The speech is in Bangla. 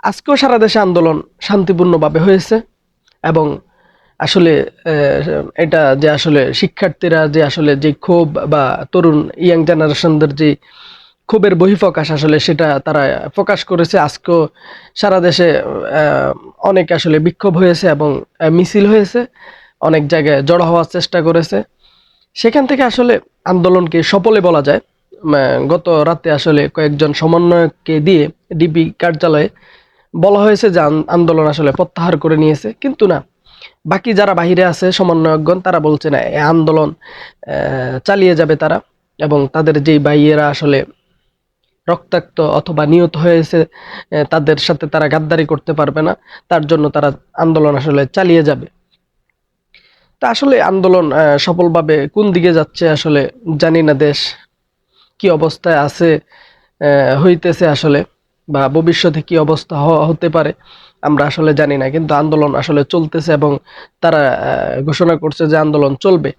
আজকেও সারা দেশে আন্দোলন শান্তিপূর্ণভাবে হয়েছে এবং আসলে এটা যে আসলে শিক্ষার্থীরা যে আসলে যে ক্ষোভ বা তরুণ ইয়াং জেনারেশনদের যে ক্ষোভের বহিঃপ্রকাশ আসলে সেটা তারা প্রকাশ করেছে। আজকেও সারা দেশে অনেক আসলে বিক্ষোভ হয়েছে এবং মিছিল হয়েছে, অনেক জায়গায় জড়ো হওয়ার চেষ্টা করেছে। সেখান থেকে আসলে আন্দোলনকে সফলে বলা যায়। গত রাতে আসলে কয়েকজন সমন্বয়ককে দিয়ে ডিবি কার্যালয়ে বলা হয়েছে যে আন্দোলন আসলে প্রত্যাহার করে নিয়েছে, কিন্তু না, বাকি যারা বাহিরে আছে সমন্বয়কগণ তারা বলছে না, এই আন্দোলন চালিয়ে যাবে তারা। এবং তাদের যেই ভাইয়েরা আসলে রক্তাক্ত অথবা নিহত হয়েছে, তাদের সাথে তারা গাদ্দারি করতে পারবে না, তার জন্য তারা আন্দোলন আসলে চালিয়ে যাবে। তা আসলে আন্দোলন সফলভাবে কোন দিকে যাচ্ছে আসলে জানি না, দেশ কি অবস্থায় আছে, হইতেছে আসলে, বা ভবিষ্যতে কি অবস্থা হতে পারে আমরা আসলে জানি না, কিন্তু আন্দোলন আসলে চলতেছে এবং তারা ঘোষণা করছে যে আন্দোলন চলবে।